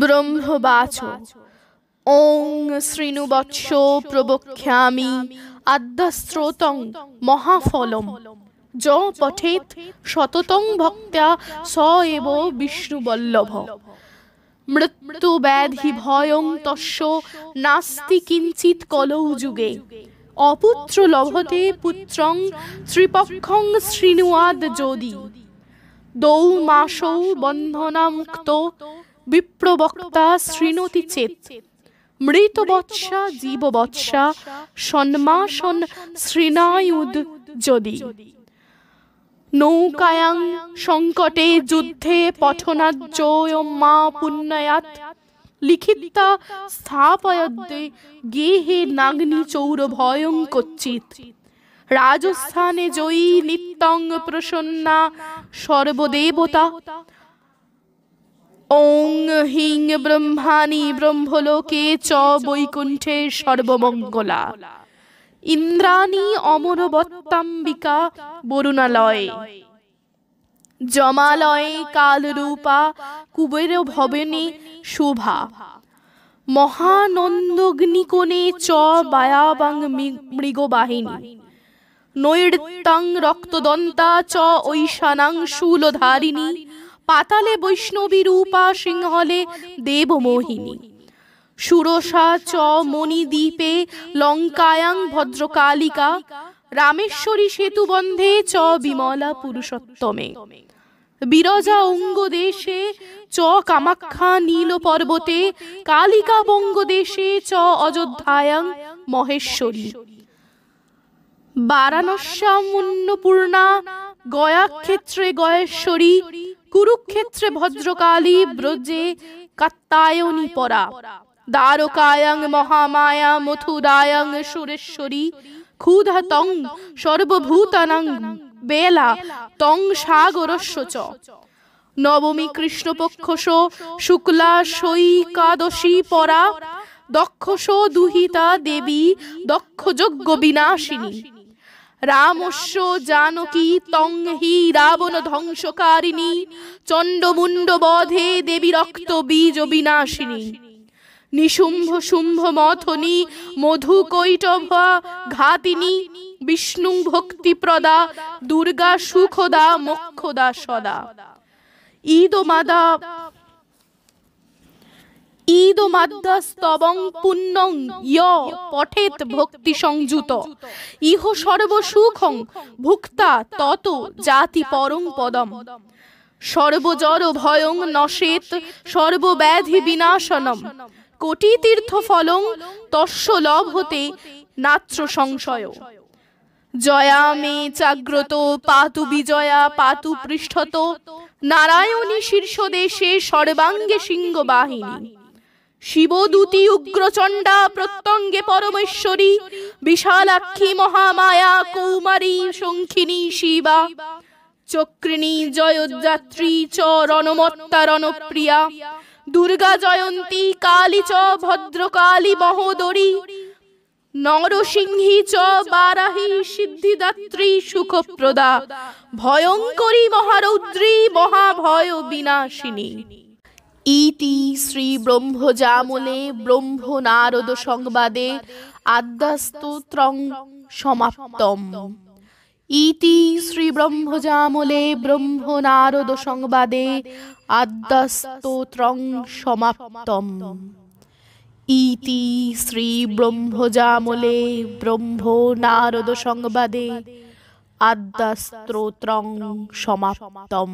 ব্রহ্মবাচ ওং শৃণুবৎস প্রবক্ষ্যামি আদ্যস্রোতং মহাফলম য পঠেৎ সততং ভক্ত্যা স এব বিষ্ণুবল্লভ মৃত্যু ব্যাধি ভয়ং তস্য নাস্তি কিঞ্চিৎ কলৌ যুগে অপুত্র লভতে পুত্রং ত্রিপক্ষং শৃণুয়াদ যদি দৌ মাসৌ বন্ধনামুক্ত বিপ্রবক্তা শৃণোতি চেত মৃতবৎসা জীববৎসা সন্মাসন শৃণায়ুদ যদি নৌকায়াং সংকটে যুদ্ধে পঠনাজ্জয়ম্মা পুণ্যায়াৎ লিখিতা স্থাপয়দ্দে গেহে নাগ্নি চৌর ভয়ং কচ্চিৎ রাজস্থানে জয়ী নিত্যং প্রসন্না সর্বদেবতা ওং হিং ব্রহ্মাণি ব্রহ্মলোকে চ বৈকুণ্ঠে সর্বমঙ্গলা ইন্দ্রাণী অমরবত্তাম্বিকা বরুণালয়ে জমালয়ে কালরূপা কুবের ভবনে শোভা মহানন্দগ্নিকোণে চ বায়াবাং মৃগবাহিনী নৈঋত্যাং রক্তদন্তা চ ঐশানাং শূলধারিণী পাতালে বৈষ্ণবী রূপা সিংহলে দেবমোহিনী সুরসা চ মণিদ্বীপে লঙ্কায়াং ভদ্রকালিকা রামেশ্বরী সেতুবন্ধে চ বিমলা পুরুষোত্তমে বিরজা অঙ্গদেশে চ কামাখ্যা নীল পর্বতে কালিকা বঙ্গদেশে চ অযোধ্যায়াং মহেশ্বরী বারাণস্যাম অন্নপূর্ণা গয়াক্ষেত্রে গয়েশ্বরী কুরুক্ষেত্রে ভদ্রকালী ব্রজে কাত্যায়নী পরা দ্বারকায়াং মহামায়া মথুরায়াং সুরেশ্বরী ক্ষুধা তং সর্বভূতানাং বেলা তং সাগরস্য চ নবমী কৃষ্ণপক্ষস শুক্লা সৈকাদশী পরা দক্ষস দুহিতা দেবী দক্ষ যজ্ঞ বিনাশিনী রামস্য জানকী তং হি রাবণ ধ্বংসকারিণী চণ্ডমুণ্ড বধে দেবী রক্ত বীজ বিনাশিনী নিশুম্ভ শুম্ভ মথনী মধু কৈটভা ঘাতিনী বিষ্ণু ভক্তিপ্রদা দুর্গা সুখদা মোক্ষদা সদা ঈদমাদ্যস্তবং পুণ্যং য় পঠেৎ ভক্তি সংযুত ইহ সর্বসুখং ভুক্তা তত জাতি পরং পদম সর্বজর ভয়ং নশেত সর্বব্যাধি বিনাশনম কোটি তীর্থ ফলং তস্য লভতে নাত্র সংশয় জয়া মে জাগ্রত পাতু বিজয়া পাতু পৃষ্ঠত নারায়ণী শীর্ষদেশে সর্বাঙ্গে সিংহবাহিনী শিবদূতী উগ্রচণ্ডা প্রত্যঙ্গে পরমেশ্বরী বিশালাক্ষী মহামায়া কৌমারী শঙ্খিনী শিবা চক্রিণী জয়যাত্রী চ রণমত্তা রণপ্রিয়া দুর্গা জয়ন্তী কালী চ ভদ্রকালী মহোদরী নরসিংহী চ বারাহী সিদ্ধিদাত্রী সুখপ্রদা ভয়ঙ্করী মহারৌদ্রী মহাভয় বিনাশিনী ইতি শ্রী ব্রহ্মজামলে ব্রহ্ম নারদ সংবাদে আদ্যস্তোত্রং সমাপ্তম। ইতি শ্রী ব্রহ্মজামলে ব্রহ্ম নারদ সংবাদে আদ্যস্তোত্রং সমাপ্তম। ইতি শ্রী ব্রহ্মজামলে ব্রহ্ম নারদ সংবাদে আদ্যস্তোত্রং সমাপ্তম।